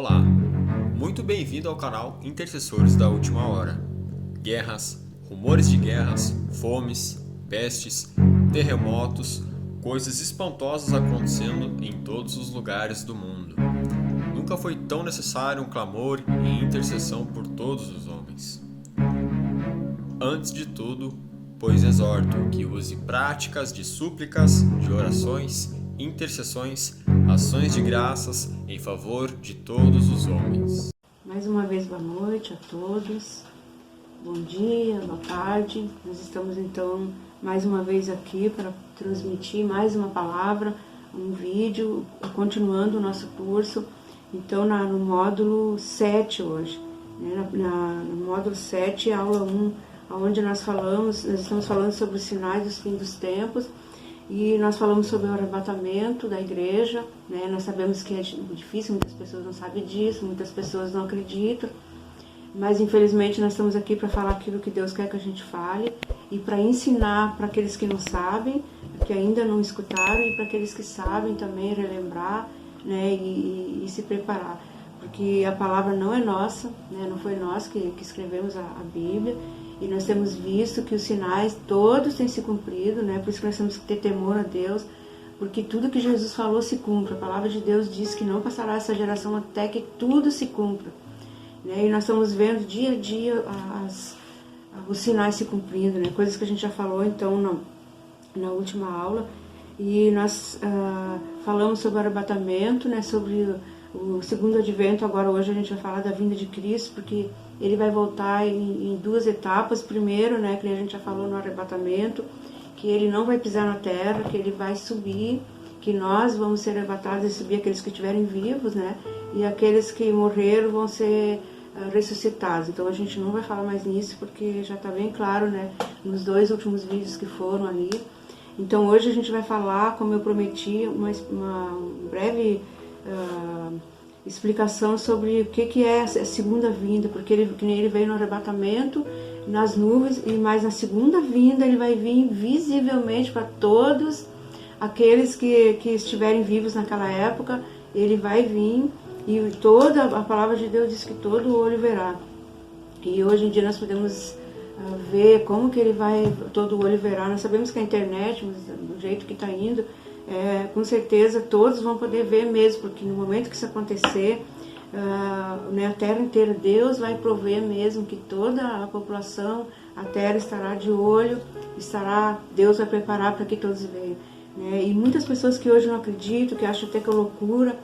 Olá, muito bem-vindo ao canal Intercessores da Última Hora. Guerras, rumores de guerras, fomes, pestes, terremotos, coisas espantosas acontecendo em todos os lugares do mundo. Nunca foi tão necessário um clamor e intercessão por todos os homens. Antes de tudo, pois exorto que use práticas de súplicas, de orações, intercessões, ações de graças em favor de todos os homens. Mais uma vez, boa noite a todos, bom dia, boa tarde. Nós estamos então mais uma vez aqui para transmitir mais uma palavra, um vídeo, continuando o nosso curso. Então no módulo 7 hoje, né? No módulo 7, aula 1, onde nós estamos falando sobre os sinais dos fins dos tempos. E nós falamos sobre o arrebatamento da igreja, né? Nós sabemos que é difícil, muitas pessoas não sabem disso, muitas pessoas não acreditam, mas infelizmente nós estamos aqui para falar aquilo que Deus quer que a gente fale e para ensinar para aqueles que não sabem, que ainda não escutaram, e para aqueles que sabem também relembrar, né? E se preparar, porque a palavra não é nossa, né? Não foi nós que escrevemos a Bíblia. E nós temos visto que os sinais todos têm se cumprido, né? Por isso que nós temos que ter temor a Deus, porque tudo que Jesus falou se cumpre. A palavra de Deus diz que não passará essa geração até que tudo se cumpra, né? E nós estamos vendo dia a dia os sinais se cumprindo, né? Coisas que a gente já falou então na última aula. E nós falamos sobre o arrebatamento, né? Sobre o segundo advento. Agora hoje a gente vai falar da vinda de Cristo, porque ele vai voltar em duas etapas. Primeiro, né, que a gente já falou no arrebatamento, que ele não vai pisar na terra, que ele vai subir, que nós vamos ser arrebatados e subir, aqueles que estiverem vivos, né, e aqueles que morreram vão ser ressuscitados. Então a gente não vai falar mais nisso, porque já está bem claro, né, nos dois últimos vídeos que foram ali. Então hoje a gente vai falar, como eu prometi, uma breve explicação sobre o que é a segunda vinda, porque ele veio no arrebatamento, nas nuvens, mas na segunda vinda ele vai vir visivelmente para todos aqueles que estiverem vivos naquela época. Ele vai vir e toda a palavra de Deus diz que todo olho verá. E hoje em dia nós podemos ver como que ele vai, todo olho verá. Nós sabemos que a internet, do jeito que está indo, com certeza todos vão poder ver mesmo, porque no momento que isso acontecer, né, a terra inteira, Deus vai prover mesmo que toda a população, a terra estará de olho, Deus vai preparar para que todos vejam, né? E muitas pessoas que hoje não acreditam, que acham até que é loucura,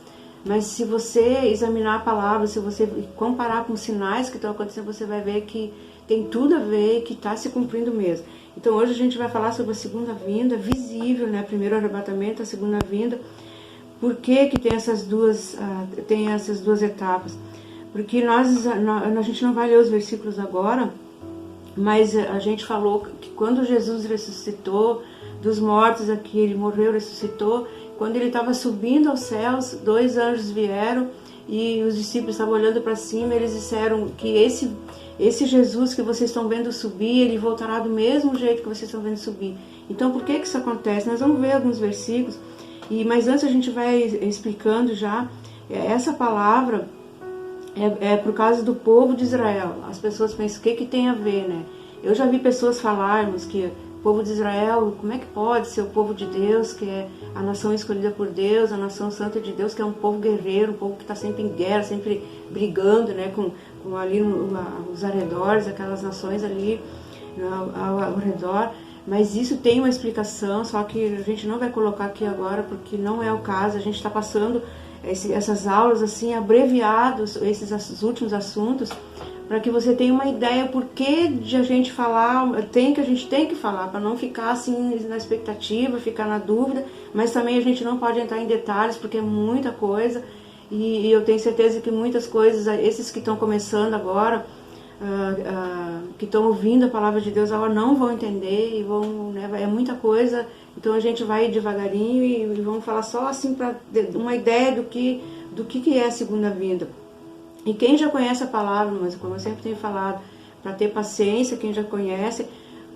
mas se você examinar a palavra, se você comparar com os sinais que estão acontecendo, você vai ver que tem tudo a ver, que está se cumprindo mesmo. Então hoje a gente vai falar sobre a segunda vinda, visível, né? Primeiro arrebatamento, a segunda vinda. Por que tem essas duas etapas? Porque a gente não vai ler os versículos agora, mas a gente falou que quando Jesus ressuscitou dos mortos aqui, ele morreu, ressuscitou, quando ele estava subindo aos céus, 2 anjos vieram e os discípulos estavam olhando para cima, eles disseram que esse Jesus que vocês estão vendo subir, ele voltará do mesmo jeito que vocês estão vendo subir. Então, por que isso acontece? Nós vamos ver alguns versículos, mas antes a gente vai explicando já. Essa palavra é por causa do povo de Israel. As pessoas pensam, o que tem a ver, né? Eu já vi pessoas falarmos que o povo de Israel, como é que pode ser o povo de Deus, que é a nação escolhida por Deus, a nação santa de Deus, que é um povo guerreiro, um povo que está sempre em guerra, sempre brigando, né, com ali os arredores, aquelas nações ali ao redor. Mas isso tem uma explicação, só que a gente não vai colocar aqui agora, porque não é o caso. A gente está passando essas aulas assim, abreviados, esses últimos assuntos, para que você tenha uma ideia por que de a gente falar, a gente tem que falar, para não ficar assim na expectativa, ficar na dúvida, mas também a gente não pode entrar em detalhes, porque é muita coisa, e eu tenho certeza que muitas coisas, esses que estão começando agora, que estão ouvindo a palavra de Deus agora, não vão entender, e vão, né, é muita coisa. Então a gente vai devagarinho e vamos falar só assim para uma ideia do que é a segunda vinda. E quem já conhece a palavra, mas como eu sempre tenho falado, para ter paciência, quem já conhece,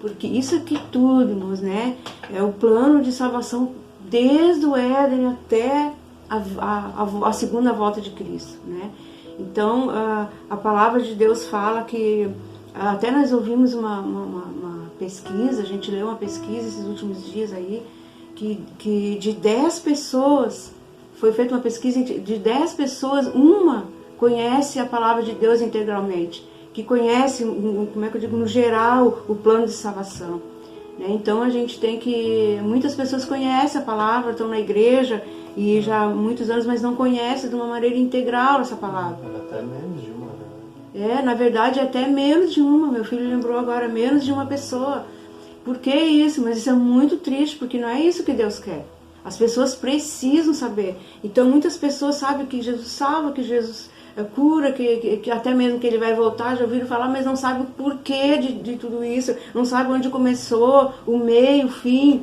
porque isso aqui tudo, irmãos, né, é o plano de salvação desde o Éden até a segunda volta de Cristo, né? Então, a palavra de Deus fala que, até nós ouvimos uma pesquisa, a gente leu uma pesquisa esses últimos dias aí, que de 10 pessoas, foi feita uma pesquisa, de 10 pessoas, uma conhece a palavra de Deus integralmente, que conhece, como é que eu digo, no geral, o plano de salvação. Então a gente tem que... Muitas pessoas conhecem a palavra, estão na igreja e já há muitos anos, mas não conhecem de uma maneira integral essa palavra. Até menos de uma, né? Na verdade até menos de uma. Meu filho lembrou agora, menos de uma pessoa. Por que isso? Mas isso é muito triste, porque não é isso que Deus quer. As pessoas precisam saber. Então muitas pessoas sabem que Jesus salva, que Jesus cura, que até mesmo que ele vai voltar, já ouviram falar, mas não sabem o porquê de tudo isso, não sabem onde começou, o meio, o fim.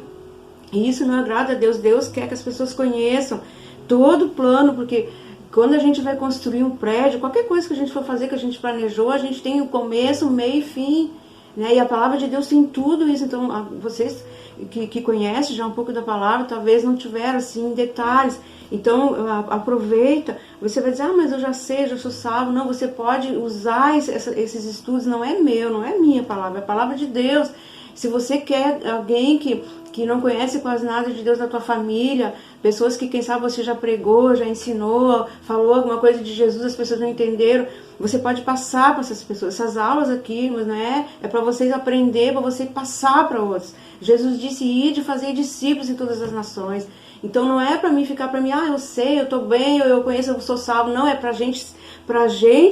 E isso não agrada a Deus. Deus quer que as pessoas conheçam todo o plano, porque quando a gente vai construir um prédio, qualquer coisa que a gente for fazer, que a gente planejou, a gente tem o começo, o meio e fim, né? E a palavra de Deus tem tudo isso. Então vocês que conhecem já um pouco da palavra, talvez não tiveram assim detalhes. Então aproveita. Você vai dizer, mas eu já sei, já sou salvo. Não, você pode usar esses estudos. Não é meu, não é minha palavra, é a palavra de Deus. Se você quer alguém que não conhece quase nada de Deus na tua família, pessoas que quem sabe você já pregou, já ensinou, falou alguma coisa de Jesus, as pessoas não entenderam, você pode passar para essas pessoas. Essas aulas aqui, mas não é para vocês aprender, para você passar para outros. Jesus disse, ide fazer discípulos em todas as nações. Então não é para mim ficar para mim, eu sei, eu estou bem, eu conheço, eu sou salvo. Não, é para gente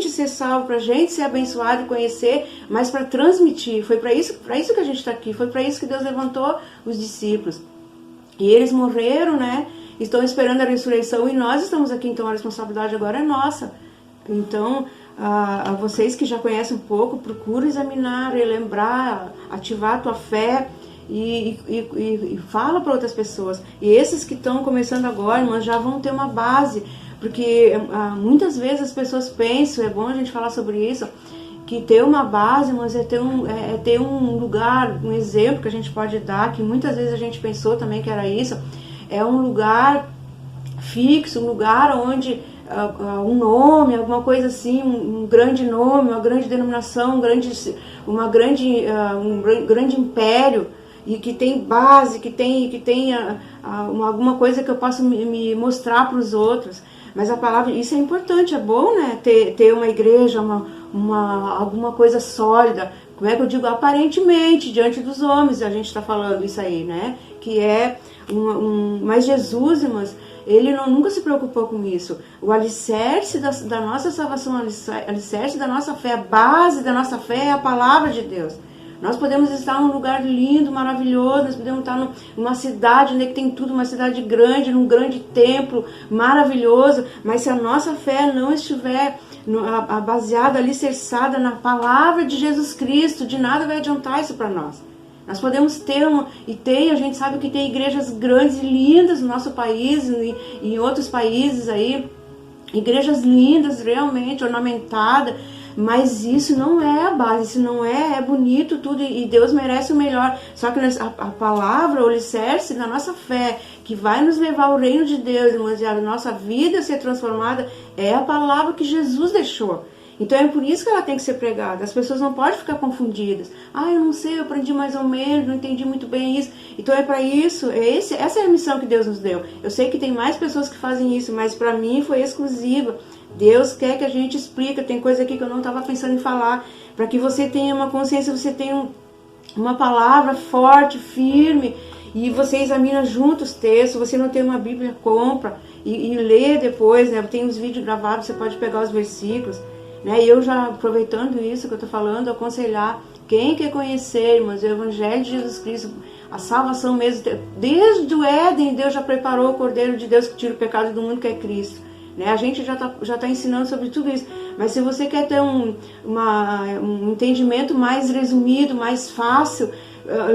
ser salvo, para gente ser abençoado e conhecer, mas para transmitir. Foi para isso que a gente está aqui, foi para isso que Deus levantou os discípulos. E eles morreram, né? Estão esperando a ressurreição e nós estamos aqui, então a responsabilidade agora é nossa. Então, a vocês que já conhecem um pouco, procura examinar, relembrar, ativar a tua fé. E fala para outras pessoas. E esses que estão começando agora, irmãs, já vão ter uma base, porque muitas vezes as pessoas pensam, é bom a gente falar sobre isso, que ter uma base, mas é ter um lugar, um exemplo que a gente pode dar, que muitas vezes a gente pensou também que era isso, é um lugar fixo, um lugar onde um nome, alguma coisa assim, um grande nome, uma grande denominação, um grande império, e que tem base, que tem alguma coisa que eu possa me mostrar para os outros. Mas a palavra, isso é importante, é bom, né? Ter uma igreja, alguma coisa sólida. Como é que eu digo? Aparentemente, diante dos homens, a gente está falando isso aí, né? Que é mas Jesus, irmãs, ele nunca se preocupou com isso. O alicerce da nossa salvação, o alicerce da nossa fé, a base da nossa fé é a palavra de Deus. Nós podemos estar num lugar lindo, maravilhoso, nós podemos estar numa cidade onde tem tudo, uma cidade grande, num grande templo maravilhoso, mas se a nossa fé não estiver baseada, alicerçada na palavra de Jesus Cristo, de nada vai adiantar isso para nós. Nós podemos ter, a gente sabe que tem igrejas grandes e lindas no nosso país e em outros países aí, igrejas lindas, realmente ornamentadas, mas isso não é a base, isso não é bonito tudo e Deus merece o melhor. Só que a palavra, o alicerce da nossa fé, que vai nos levar ao reino de Deus, irmãos, e a nossa vida ser transformada, é a palavra que Jesus deixou. Então é por isso que ela tem que ser pregada. As pessoas não podem ficar confundidas. Eu não sei, eu aprendi mais ou menos, não entendi muito bem isso. Então é para isso, essa é a missão que Deus nos deu. Eu sei que tem mais pessoas que fazem isso, mas para mim foi exclusiva. Deus quer que a gente explique. Tem coisa aqui que eu não estava pensando em falar, para que você tenha uma consciência, você tenha uma palavra forte, firme, e você examina junto os textos. Você não tem uma Bíblia, compra e lê depois, né? Tem os vídeos gravados, você pode pegar os versículos, né? E eu já, aproveitando isso que eu estou falando, aconselhar quem quer conhecer, irmãos, o Evangelho de Jesus Cristo, a salvação mesmo, desde o Éden, Deus já preparou o Cordeiro de Deus que tira o pecado do mundo, que é Cristo. Né? A gente já tá ensinando sobre tudo isso, mas se você quer ter um entendimento mais resumido, mais fácil,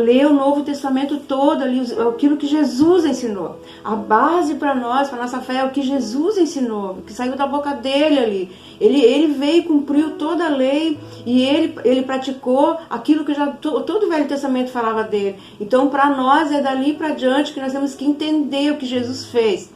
lê o Novo Testamento todo, ali, aquilo que Jesus ensinou. A base para nós, para nossa fé, é o que Jesus ensinou, que saiu da boca dele ali. Ele veio, cumpriu toda a lei e ele praticou aquilo que já todo o Velho Testamento falava dele. Então, para nós, é dali para diante que nós temos que entender o que Jesus fez.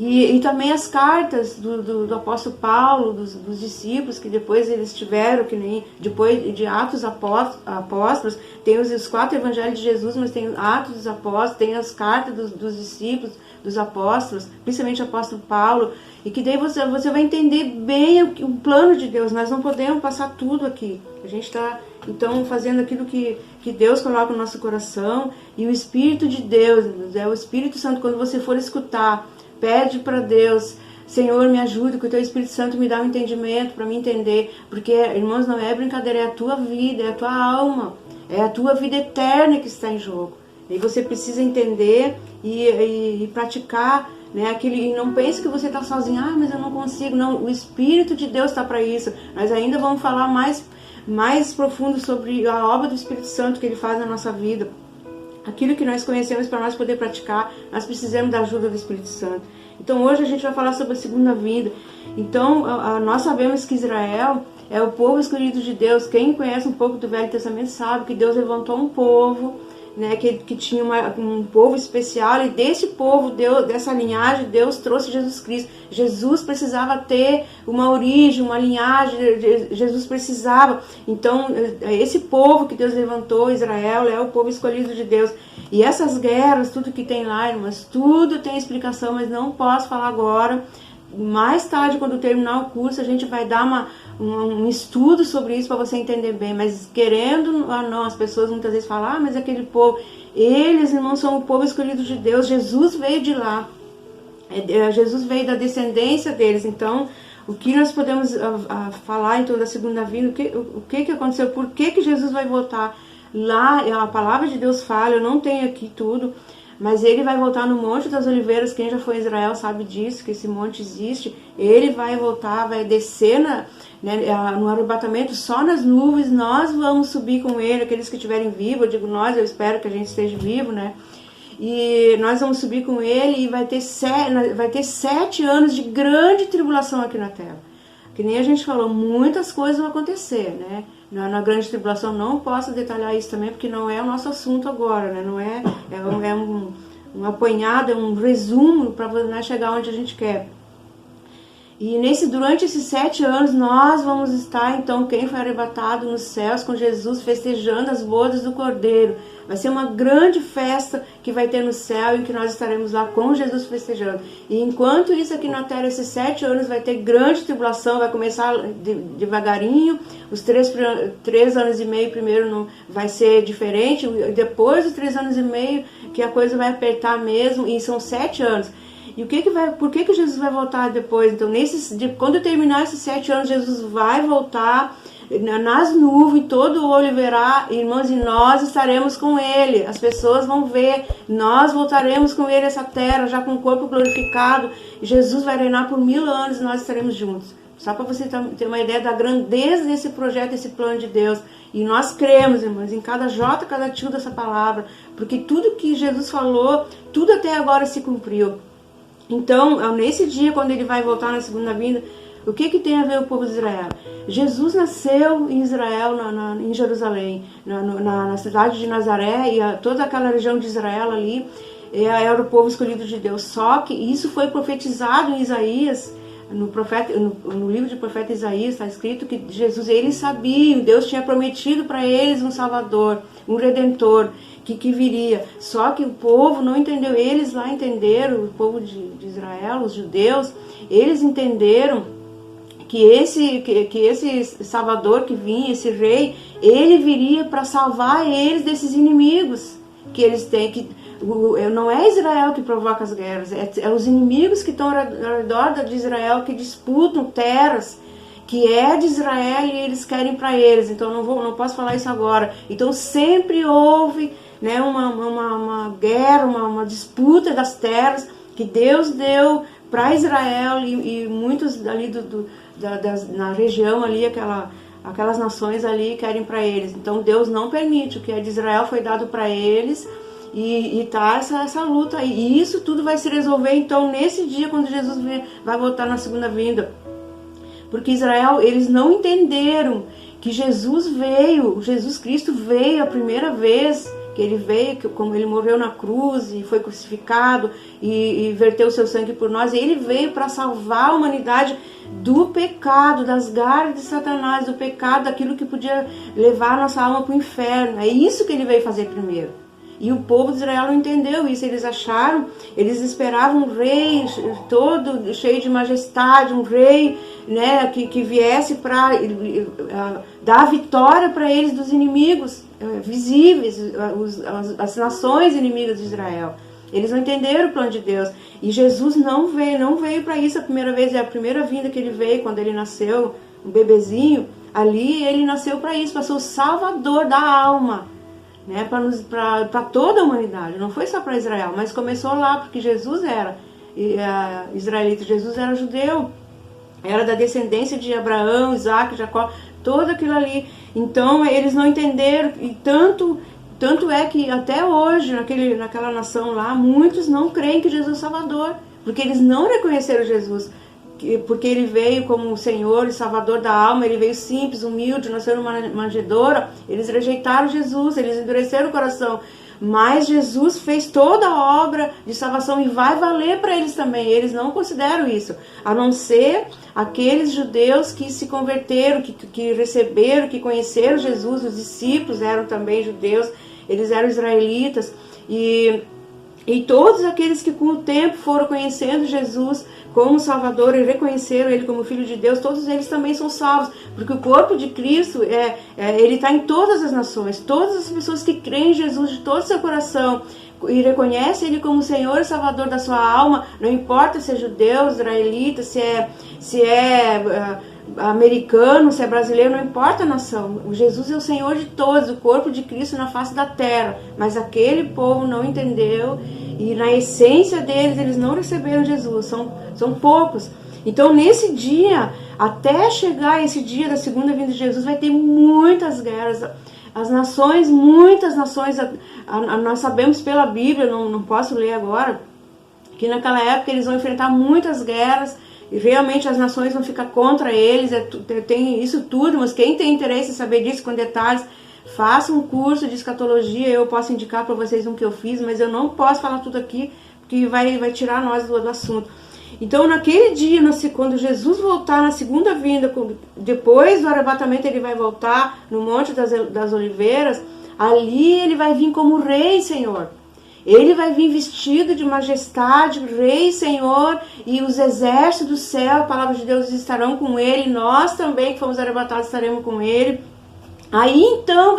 E também as cartas do apóstolo Paulo, dos discípulos, que depois eles tiveram, que nem depois de Atos Apóstolos, tem os 4 evangelhos de Jesus, mas tem Atos dos Apóstolos, tem as cartas dos discípulos, dos apóstolos, principalmente o apóstolo Paulo, e que daí você vai entender bem o plano de Deus. Nós não podemos passar tudo aqui. A gente está, então, fazendo aquilo que Deus coloca no nosso coração, e o Espírito de Deus, o Espírito Santo, quando você for escutar, pede para Deus: Senhor, me ajude, que o Teu Espírito Santo me dá um entendimento para me entender, porque, irmãos, não é brincadeira, é a tua vida, é a tua alma, é a tua vida eterna que está em jogo. E você precisa entender e praticar, né, e não pense que você está sozinho, mas eu não consigo. Não, o Espírito de Deus está para isso. Nós ainda vamos falar mais profundo sobre a obra do Espírito Santo que Ele faz na nossa vida. Aquilo que nós conhecemos, para nós poder praticar, nós precisamos da ajuda do Espírito Santo. Então hoje a gente vai falar sobre a segunda vinda. Então nós sabemos que Israel é o povo escolhido de Deus. Quem conhece um pouco do Velho Testamento sabe que Deus levantou um povo, né, que tinha um povo especial, e desse povo, dessa linhagem, Deus trouxe Jesus Cristo. Jesus precisava ter uma origem, uma linhagem, Jesus precisava. Então, esse povo que Deus levantou, Israel, é o povo escolhido de Deus. E essas guerras, tudo que tem lá, irmãs, tudo tem explicação, mas não posso falar agora. Mais tarde, quando terminar o curso, a gente vai dar um estudo sobre isso para você entender bem. Mas querendo ou não, as pessoas muitas vezes falam: mas aquele povo, eles, irmãos, são o povo escolhido de Deus. Jesus veio de lá. Jesus veio da descendência deles. Então, o que nós podemos falar então da segunda vinda? O que aconteceu? Por que Jesus vai voltar? Lá, a palavra de Deus fala, eu não tenho aqui tudo, mas Ele vai voltar no Monte das Oliveiras. Quem já foi em Israel sabe disso, que esse monte existe. Ele vai voltar, vai descer no arrebatamento só nas nuvens. Nós vamos subir com Ele, aqueles que estiverem vivos. Eu digo nós, eu espero que a gente esteja vivo, né? E nós vamos subir com Ele, e vai ter 7 anos de grande tribulação aqui na Terra. Que nem a gente falou, muitas coisas vão acontecer, né? Na grande tribulação, não posso detalhar isso também, porque não é o nosso assunto agora, né? Não é um apanhado, é um resumo para chegar onde a gente quer. E durante esses 7 anos, nós vamos estar, então, quem foi arrebatado nos céus com Jesus, festejando as bodas do Cordeiro. Vai ser uma grande festa que vai ter no céu, em que nós estaremos lá com Jesus festejando. E enquanto isso aqui na terra, esses 7 anos, vai ter grande tribulação, vai começar devagarinho. Os 3 anos e meio primeiro não vai ser diferente, depois dos 3 anos e meio que a coisa vai apertar mesmo, e são 7 anos. E por que Jesus vai voltar depois? Então, quando terminar esses 7 anos, Jesus vai voltar nas nuvens, todo o olho verá, irmãos, e nós estaremos com Ele. As pessoas vão ver, nós voltaremos com Ele a essa terra, já com o corpo glorificado. Jesus vai reinar por 1000 anos e nós estaremos juntos. Só para você ter uma ideia da grandeza desse projeto, desse plano de Deus. E nós cremos, irmãos, em cada jota, cada tio dessa palavra, porque tudo que Jesus falou, tudo até agora se cumpriu. Então, nesse dia, quando Ele vai voltar na segunda vinda, o que tem a ver o povo de Israel? Jesus nasceu em Israel, em Jerusalém, na cidade de Nazaré, e toda aquela região de Israel ali era o povo escolhido de Deus. Só que isso foi profetizado em Isaías, no livro de profeta Isaías está escrito que Jesus, eles sabiam, Deus tinha prometido para eles um Salvador, um Redentor, que viria. Só que o povo não entendeu, eles lá entenderam, o povo de Israel, os judeus, eles entenderam que esse Salvador que vinha, esse rei, ele viria para salvar eles desses inimigos que eles têm. Não é Israel que provoca as guerras, é os inimigos que estão ao redor de Israel, que disputam terras que é de Israel e eles querem para eles. Então não posso falar isso agora. Então sempre houve, né, uma guerra, uma disputa das terras que Deus deu para Israel e muitos ali na região ali, aquelas nações ali querem para eles. Então Deus não permite, o que é de Israel foi dado para eles, e tá essa luta aí. E isso tudo vai se resolver então nesse dia, quando Jesus vai voltar na segunda vinda. Porque Israel, eles não entenderam que Jesus Cristo veio a primeira vez, que ele veio, que como ele morreu na cruz e foi crucificado e verteu o seu sangue por nós, ele veio para salvar a humanidade do pecado, das garras de Satanás, do pecado, daquilo que podia levar a nossa alma para o inferno. É isso que ele veio fazer primeiro. E o povo de Israel não entendeu isso, eles acharam, eles esperavam um rei todo cheio de majestade, um rei, né, que viesse para dar a vitória para eles dos inimigos visíveis, as nações inimigas de Israel. Eles não entenderam o plano de Deus. E Jesus não veio para isso a primeira vez, é a primeira vinda que ele veio, quando ele nasceu, um bebezinho, ali ele nasceu para isso, para ser o salvador da alma, né, para toda a humanidade. Não foi só para Israel, mas começou lá, porque Jesus era israelita, Jesus era judeu, era da descendência de Abraão, Isaac, Jacó, todo aquilo ali. Então eles não entenderam, e tanto é que até hoje, naquela nação lá, muitos não creem que Jesus é Salvador, porque eles não reconheceram Jesus, porque ele veio como Senhor e Salvador da alma, ele veio simples, humilde, nasceu numa manjedoura. Eles rejeitaram Jesus, eles endureceram o coração. Mas Jesus fez toda a obra de salvação e vai valer para eles também. Eles não consideram isso, a não ser aqueles judeus que se converteram, que receberam, que conheceram Jesus. Os discípulos eram também judeus, eles eram israelitas. E todos aqueles que com o tempo foram conhecendo Jesus como Salvador e reconheceram Ele como Filho de Deus, todos eles também são salvos, porque o corpo de Cristo, ele está em todas as nações, todas as pessoas que creem em Jesus de todo o seu coração e reconhecem Ele como Senhor e Salvador da sua alma, não importa se é judeu, israelita, se é americano, se é brasileiro, não importa a nação. Jesus é o Senhor de todos, o corpo de Cristo na face da terra. Mas aquele povo não entendeu e na essência deles, eles não receberam Jesus. São poucos. Então nesse dia, até chegar esse dia da segunda vinda de Jesus, vai ter muitas guerras. Muitas nações, nós sabemos pela Bíblia, não posso ler agora, que naquela época eles vão enfrentar muitas guerras. E realmente as nações vão ficar contra eles, tem isso tudo, mas quem tem interesse em saber disso com detalhes, faça um curso de escatologia. Eu posso indicar para vocês um que eu fiz, mas eu não posso falar tudo aqui, porque vai tirar nós do assunto. Então naquele dia, quando Jesus voltar na segunda vinda, depois do arrebatamento ele vai voltar no Monte das Oliveiras, ali ele vai vir como Rei, Senhor. Ele vai vir vestido de majestade, Rei, Senhor, e os exércitos do céu, a palavra de Deus, estarão com ele. Nós também, que fomos arrebatados, estaremos com ele. Aí então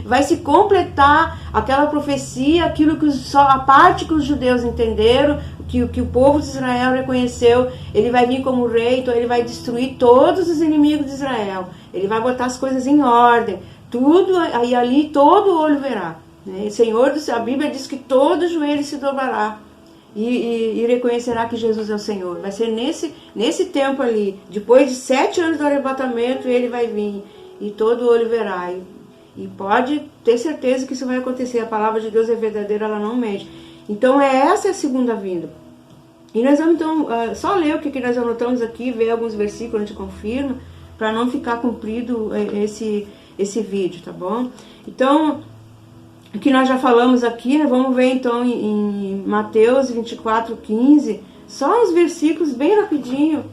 vai se completar aquela profecia, aquilo que a parte que os judeus entenderam, que o povo de Israel reconheceu. Ele vai vir como Rei, então ele vai destruir todos os inimigos de Israel. Ele vai botar as coisas em ordem, tudo, aí ali todo olho verá. Senhor, a Bíblia diz que todo joelho se dobrará e reconhecerá que Jesus é o Senhor. Vai ser nesse tempo ali, depois de 7 anos do arrebatamento, ele vai vir e todo olho verá. E pode ter certeza que isso vai acontecer. A palavra de Deus é verdadeira, ela não mente. Então essa é a segunda vinda. E nós vamos então só ler o que nós anotamos aqui, ver alguns versículos, a gente confirma, para não ficar comprido esse vídeo, tá bom? Então, o que nós já falamos aqui, né? Vamos ver então em Mateus 24:15, só uns versículos bem rapidinho.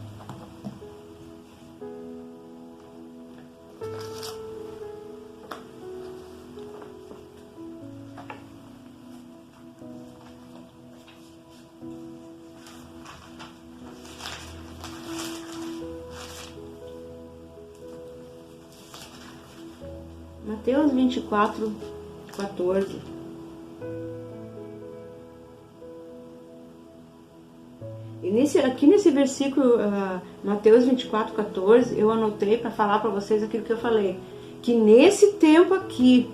Mateus 24:14. E aqui nesse versículo, Mateus 24:14, eu anotei para falar para vocês aquilo que eu falei. Que nesse tempo aqui,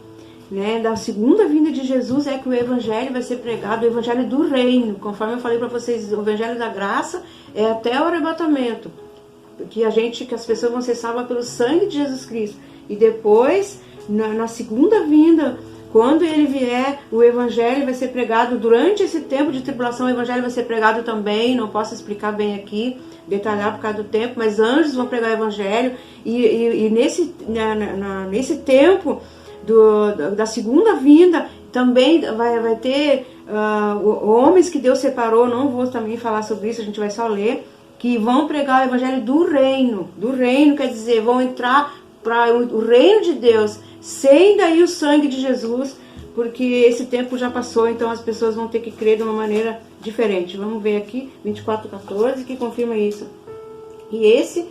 né, da segunda vinda de Jesus, é que o evangelho vai ser pregado, o evangelho do reino. Conforme eu falei para vocês, o evangelho da graça é até o arrebatamento. Que as pessoas vão ser salvas pelo sangue de Jesus Cristo. E depois, na segunda vinda, quando ele vier, o evangelho vai ser pregado. Durante esse tempo de tribulação, o evangelho vai ser pregado também. Não posso explicar bem aqui, detalhar por causa do tempo, mas anjos vão pregar o evangelho. E nesse tempo da segunda vinda, também vai ter homens que Deus separou, não vou também falar sobre isso, a gente vai só ler, que vão pregar o evangelho do reino quer dizer, vão entrar para o reino de Deus, sem daí o sangue de Jesus, porque esse tempo já passou, então as pessoas vão ter que crer de uma maneira diferente. Vamos ver aqui, 24:14, que confirma isso. E esse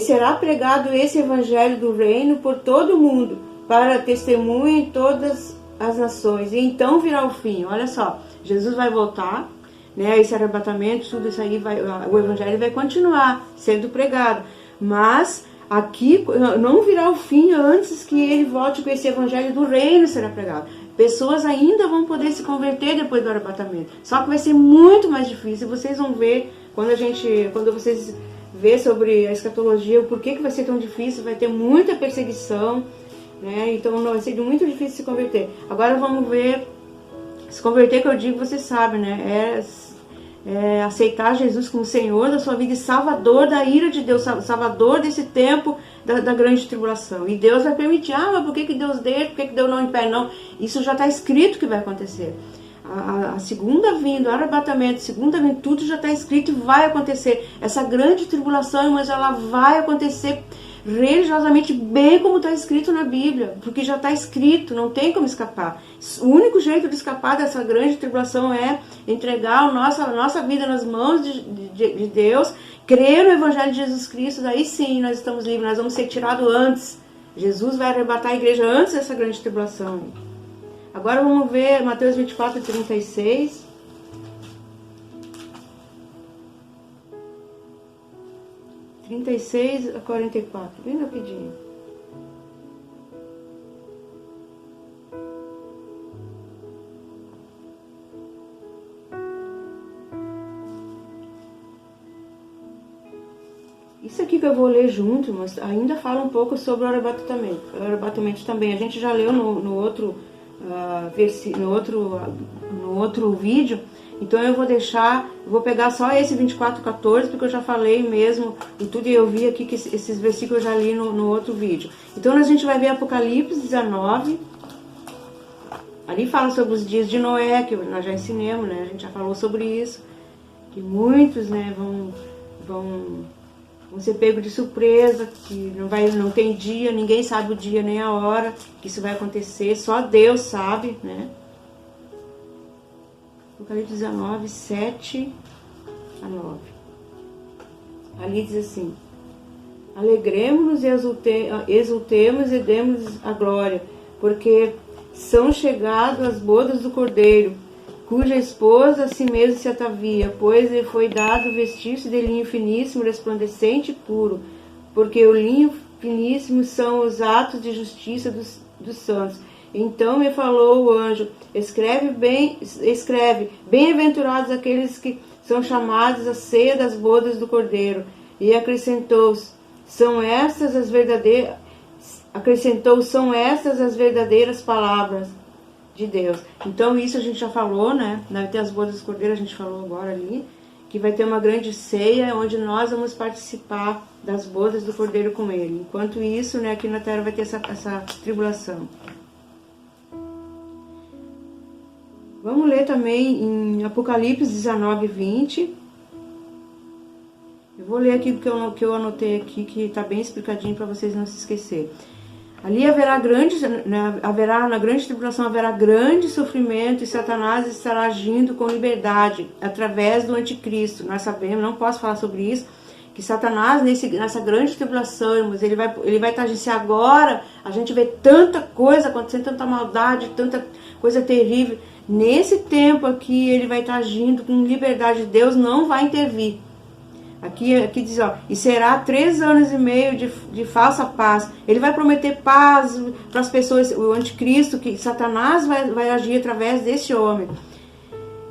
será pregado esse evangelho do reino por todo o mundo, para testemunho em todas as nações, e então virá o fim. Olha só, Jesus vai voltar, né, esse arrebatamento, tudo isso aí, o evangelho vai continuar sendo pregado, mas aqui não virá o fim antes que ele volte com esse evangelho do reino será pregado. Pessoas ainda vão poder se converter depois do arrebatamento, só que vai ser muito mais difícil. Vocês vão ver, quando vocês ver sobre a escatologia, o porquê que vai ser tão difícil, vai ter muita perseguição, né? Então vai ser muito difícil se converter. Agora vamos ver, se converter, que eu digo, você sabe, né? É aceitar Jesus como Senhor da sua vida e Salvador da ira de Deus, Salvador desse tempo da grande tribulação. E Deus vai permitir, mas por que Deus deixa, por que Deus não impede? Não, isso já está escrito que vai acontecer. A segunda vinda, o arrebatamento, segunda vinda, tudo já está escrito e vai acontecer. Essa grande tribulação, mas ela vai acontecer religiosamente bem como está escrito na Bíblia, porque já está escrito, não tem como escapar. O único jeito de escapar dessa grande tribulação é entregar a nossa vida nas mãos de Deus, crer no Evangelho de Jesus Cristo, daí sim nós estamos livres, nós vamos ser tirados antes. Jesus vai arrebatar a igreja antes dessa grande tribulação. Agora vamos ver Mateus 24:36. (36 a 44), bem rapidinho. Isso aqui que eu vou ler junto, mas ainda fala um pouco sobre o arrebatamento também. A gente já leu no outro vídeo, então eu vou pegar só esse 24:14, porque eu já falei mesmo e tudo, e eu vi aqui que esses versículos eu já li no outro vídeo. Então a gente vai ver Apocalipse 19, ali fala sobre os dias de Noé, que nós já ensinamos, né? A gente já falou sobre isso, que muitos, né, vão ser pegos de surpresa, que não tem dia, ninguém sabe o dia nem a hora que isso vai acontecer, só Deus sabe, né? Apocalipse 19, 7 a 9. Ali diz assim: alegremos-nos e exultemos e demos a glória, porque são chegadas as bodas do Cordeiro, cuja esposa a si mesmo se atavia, pois lhe foi dado vestir-se de linho finíssimo, resplandecente e puro, porque o linho finíssimo são os atos de justiça dos santos. Então me falou o anjo: escreve, bem-aventurados aqueles que são chamados à ceia das bodas do Cordeiro. E acrescentou, são estas as verdadeiras palavras de Deus. Então isso a gente já falou, né? Vai ter as bodas do Cordeiro, a gente falou agora ali, que vai ter uma grande ceia onde nós vamos participar das bodas do Cordeiro com ele. Enquanto isso, né, aqui na Terra vai ter essa tribulação. Vamos ler também em Apocalipse 19, 20. Eu vou ler aqui o que eu anotei aqui, que está bem explicadinho para vocês não se esquecerem. Ali haverá na grande tribulação haverá grande sofrimento, e Satanás estará agindo com liberdade através do anticristo. Nós sabemos, não posso falar sobre isso, que Satanás nessa grande tribulação, irmãos, ele vai estar agindo. Se agora a gente vê tanta coisa acontecendo, tanta maldade, tanta coisa terrível, nesse tempo aqui ele vai estar agindo com liberdade. Deus não vai intervir. Aqui diz, e será 3 anos e meio de falsa paz. Ele vai prometer paz para as pessoas, o anticristo, que Satanás vai agir através desse homem.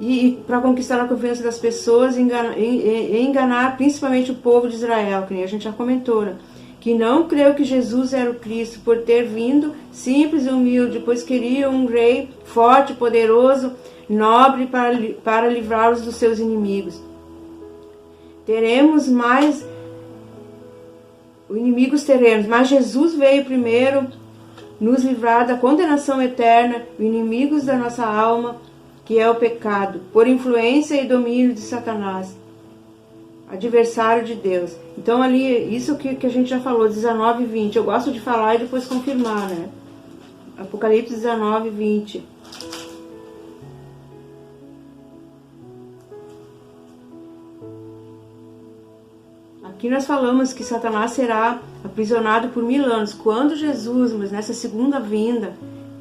E para conquistar a confiança das pessoas e enganar principalmente o povo de Israel, que a gente já comentou, né? Que não creu que Jesus era o Cristo, por ter vindo simples e humilde, pois queria um rei forte, poderoso, nobre, para livrá-los dos seus inimigos. Teremos, mas Jesus veio primeiro nos livrar da condenação eterna, inimigos da nossa alma, que é o pecado, por influência e domínio de Satanás, adversário de Deus. Então ali, isso que a gente já falou, 19 e 20, eu gosto de falar e depois confirmar, né? Apocalipse 19 e 20. Aqui nós falamos que Satanás será aprisionado por 1000 anos. Quando Jesus, mas nessa segunda vinda,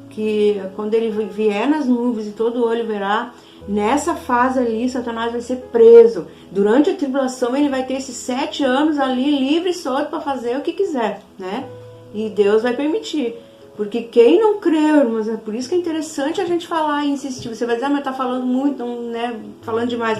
que quando ele vier nas nuvens e todo olho verá, nessa fase ali Satanás vai ser preso. Durante a tribulação ele vai ter esses 7 anos ali livre e solto para fazer o que quiser, né? E Deus vai permitir. Porque quem não creu, irmãos, é por isso que é interessante a gente falar e insistir. Você vai dizer, mas tá falando muito, né? Falando demais.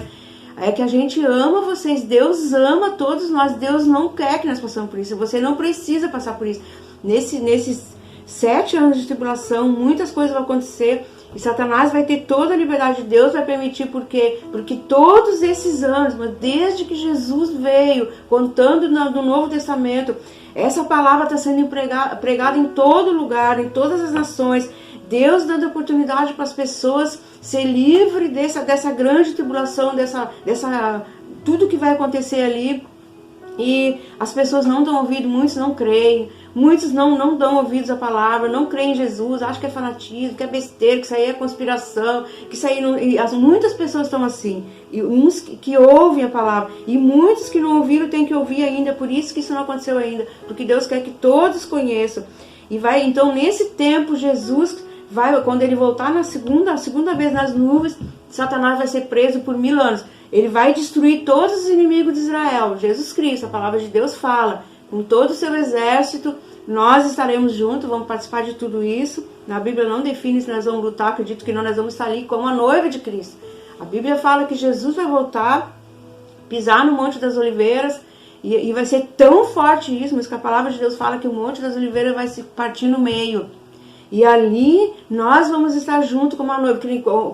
É que a gente ama vocês, Deus ama todos nós, Deus não quer que nós passemos por isso, você não precisa passar por isso. Nesses 7 anos de tribulação, muitas coisas vão acontecer e Satanás vai ter toda a liberdade de Deus, vai permitir, porque todos esses anos, desde que Jesus veio, contando no Novo Testamento, essa palavra está sendo pregada em todo lugar, em todas as nações, Deus dando oportunidade para as pessoas ser livre dessa grande tribulação, dessa tudo que vai acontecer ali. E as pessoas não dão ouvido, muitos não creem, muitos não dão ouvidos à palavra, não creem em Jesus, acham que é fanatismo, que é besteira, que isso aí é conspiração, que isso aí não... E muitas pessoas estão assim, e uns que ouvem a palavra, e muitos que não ouviram têm que ouvir ainda, por isso que isso não aconteceu ainda, porque Deus quer que todos conheçam. E vai, então nesse tempo Jesus vai, quando ele voltar na segunda vez nas nuvens, Satanás vai ser preso por 1000 anos. Ele vai destruir todos os inimigos de Israel. Jesus Cristo, a palavra de Deus fala, com todo o seu exército, nós estaremos juntos, vamos participar de tudo isso. Na Bíblia não define se nós vamos lutar, acredito que não, nós vamos estar ali como a noiva de Cristo. A Bíblia fala que Jesus vai voltar, pisar no Monte das Oliveiras, e vai ser tão forte isso, mas que a palavra de Deus fala que o Monte das Oliveiras vai se partir no meio. E ali nós vamos estar junto como a noiva.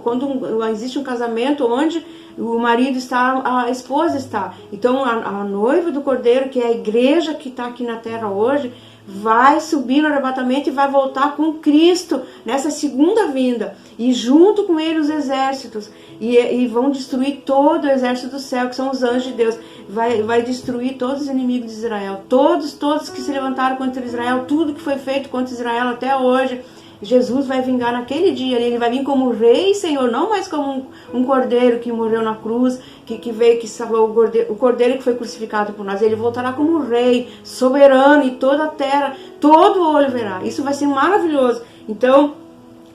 Quando existe um casamento onde o marido está, a esposa está. Então a noiva do Cordeiro, que é a igreja que está aqui na terra hoje, vai subir no arrebatamento e vai voltar com Cristo nessa segunda vinda. E junto com ele os exércitos. E vão destruir todo o exército do céu, que são os anjos de Deus. Vai destruir todos os inimigos de Israel. Todos que se levantaram contra Israel. Tudo que foi feito contra Israel até hoje. Jesus vai vingar naquele dia. Ele vai vir como rei e senhor. Não mais como um cordeiro que morreu na cruz. Que veio, que salvou o cordeiro que foi crucificado por nós. Ele voltará como rei, soberano. E toda a terra, todo olho verá. Isso vai ser maravilhoso. Então,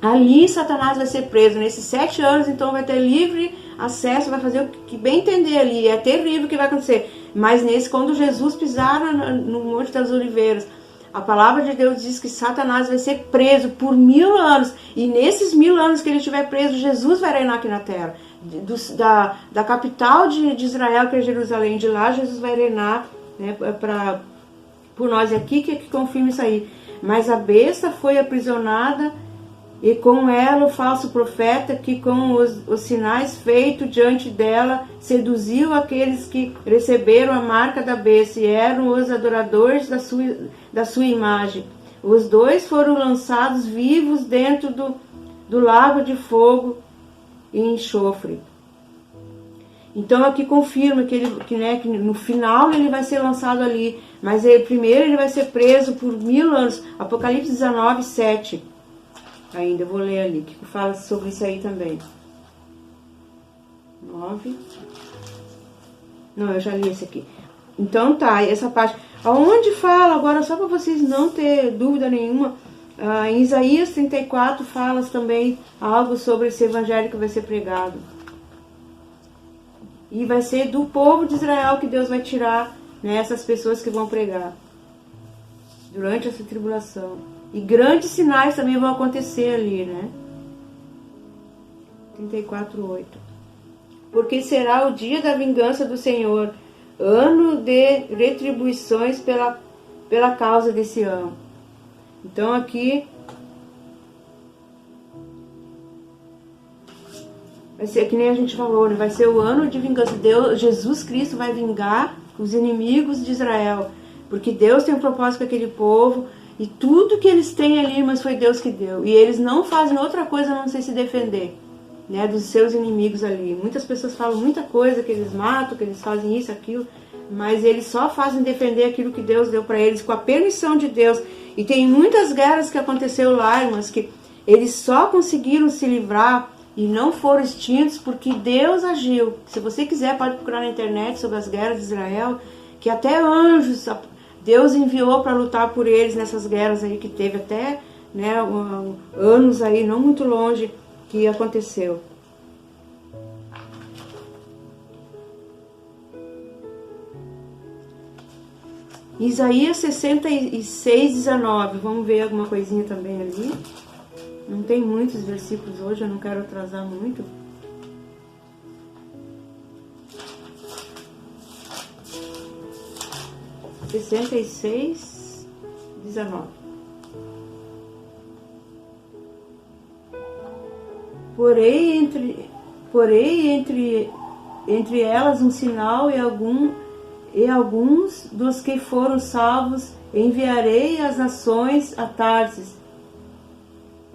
ali Satanás vai ser preso. Nesses 7 anos, então, vai ter livre acesso. Vai fazer o que bem entender ali. É terrível o que vai acontecer. Mas quando Jesus pisar no Monte das Oliveiras, a palavra de Deus diz que Satanás vai ser preso por 1000 anos. E nesses 1000 anos que ele estiver preso, Jesus vai reinar aqui na terra. Da capital de Israel, que é Jerusalém, de lá Jesus vai reinar, né, por nós. Aqui que confirma isso aí. Mas a besta foi aprisionada, e com ela o falso profeta, que com os sinais feitos diante dela seduziu aqueles que receberam a marca da besta e eram os adoradores da sua imagem. Os dois foram lançados vivos dentro do lago de fogo e enxofre. Então aqui confirma que no final ele vai ser lançado ali, mas primeiro ele vai ser preso por 1000 anos. Apocalipse 19, 7. Ainda, eu vou ler ali, que fala sobre isso aí também. 9. Não, eu já li esse aqui. Então tá, essa parte. Aonde fala, agora só para vocês não ter dúvida nenhuma, em Isaías 34 fala também algo sobre esse evangelho que vai ser pregado. E vai ser do povo de Israel que Deus vai tirar, né, essas pessoas que vão pregar durante essa tribulação. E grandes sinais também vão acontecer ali, né? 34:8. Porque será o dia da vingança do Senhor, ano de retribuições pela causa desse ano. Então aqui vai ser que nem a gente falou, né? Vai ser o ano de vingança. Jesus Cristo vai vingar os inimigos de Israel, porque Deus tem um propósito com aquele povo. E tudo que eles têm ali, mas foi Deus que deu. E eles não fazem outra coisa a não ser se defender, né, dos seus inimigos ali. Muitas pessoas falam muita coisa, que eles matam, que eles fazem isso, aquilo, mas eles só fazem defender aquilo que Deus deu para eles, com a permissão de Deus. E tem muitas guerras que aconteceu lá, irmãs, que eles só conseguiram se livrar e não foram extintos porque Deus agiu. Se você quiser, pode procurar na internet sobre as guerras de Israel, que até anjos Deus enviou para lutar por eles nessas guerras aí que teve até, né, anos aí, não muito longe, que aconteceu. Isaías 66, 19. Vamos ver alguma coisinha também ali. Não tem muitos versículos hoje, eu não quero atrasar muito. Sessenta e seis, 19. Porém entre elas um sinal e alguns dos que foram salvos enviarei às nações a Tarsis.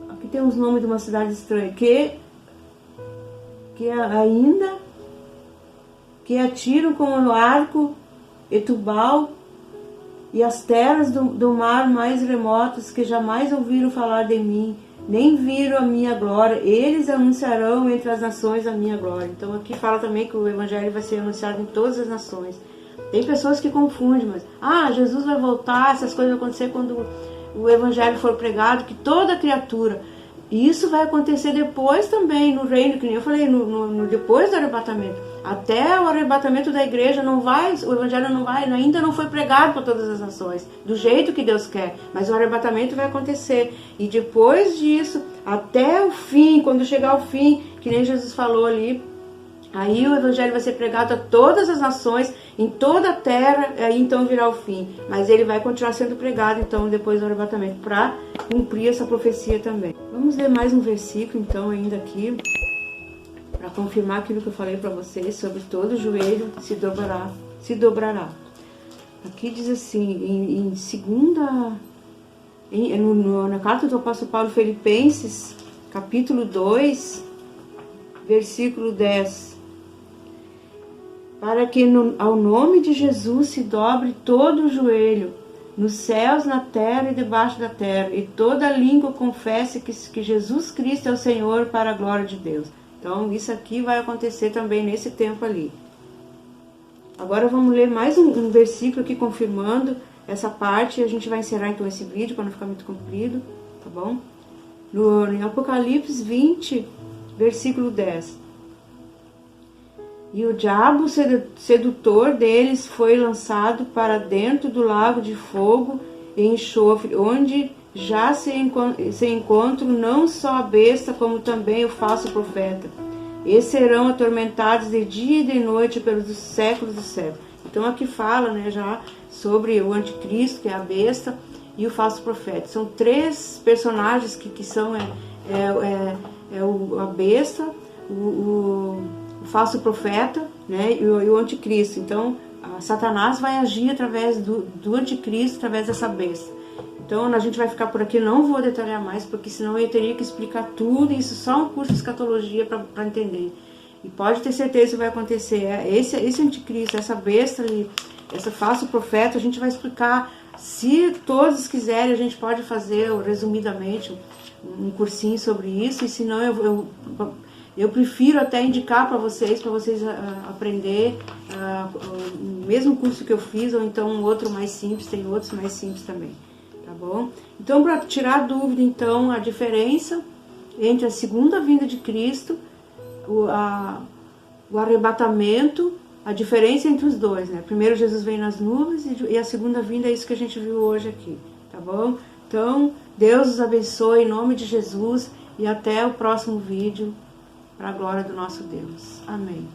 Aqui tem os nomes de uma cidade estranha. Que ainda que atiram com o arco e Tubal e as terras do mar mais remotas que jamais ouviram falar de mim, nem viram a minha glória, eles anunciarão entre as nações a minha glória. Então aqui fala também que o evangelho vai ser anunciado em todas as nações. Tem pessoas que confundem, mas Jesus vai voltar, essas coisas vão acontecer quando o evangelho for pregado, que toda criatura. E isso vai acontecer depois também no reino, que nem eu falei, depois do arrebatamento. Até o arrebatamento da igreja o evangelho ainda não foi pregado para todas as nações, do jeito que Deus quer, mas o arrebatamento vai acontecer. E depois disso, até o fim, quando chegar o fim, que nem Jesus falou ali, aí o evangelho vai ser pregado a todas as nações, em toda a terra, aí então virá o fim. Mas ele vai continuar sendo pregado, então, depois do arrebatamento, para cumprir essa profecia também. Vamos ler mais um versículo, então, ainda aqui, para confirmar aquilo que eu falei para vocês, sobre todo joelho se dobrará. Aqui diz assim, na carta do apóstolo Paulo Filipenses, capítulo 2, versículo 10. Para que ao nome de Jesus se dobre todo o joelho, nos céus, na terra e debaixo da terra, e toda língua confesse que Jesus Cristo é o Senhor, para a glória de Deus. Então isso aqui vai acontecer também nesse tempo ali. Agora vamos ler mais um versículo aqui confirmando essa parte, e a gente vai encerrar então esse vídeo para não ficar muito comprido, tá bom? Em Apocalipse 20, versículo 10. E o diabo sedutor deles foi lançado para dentro do lago de fogo e enxofre, onde já se encontram não só a besta, como também o falso profeta. E serão atormentados de dia e de noite pelos séculos dos séculos. Então aqui fala, né, já sobre o anticristo, que é a besta, e o falso profeta. São três personagens que são a besta, o falso profeta, né, e o anticristo. Então Satanás vai agir através do anticristo, através dessa besta. Então a gente vai ficar por aqui, não vou detalhar mais, porque senão eu teria que explicar tudo, isso só um curso de escatologia para entender. E pode ter certeza que vai acontecer. Esse anticristo, essa besta ali, esse falso profeta, a gente vai explicar. Se todos quiserem, a gente pode fazer, resumidamente, um cursinho sobre isso, e se não, eu prefiro até indicar para vocês aprender o mesmo curso que eu fiz, ou então um outro mais simples, tem outros mais simples também, tá bom? Então, para tirar dúvida, então, a diferença entre a segunda vinda de Cristo, o arrebatamento, a diferença entre os dois, né? Primeiro Jesus vem nas nuvens e a segunda vinda é isso que a gente viu hoje aqui, tá bom? Então, Deus os abençoe em nome de Jesus e até o próximo vídeo, para a glória do nosso Deus. Amém.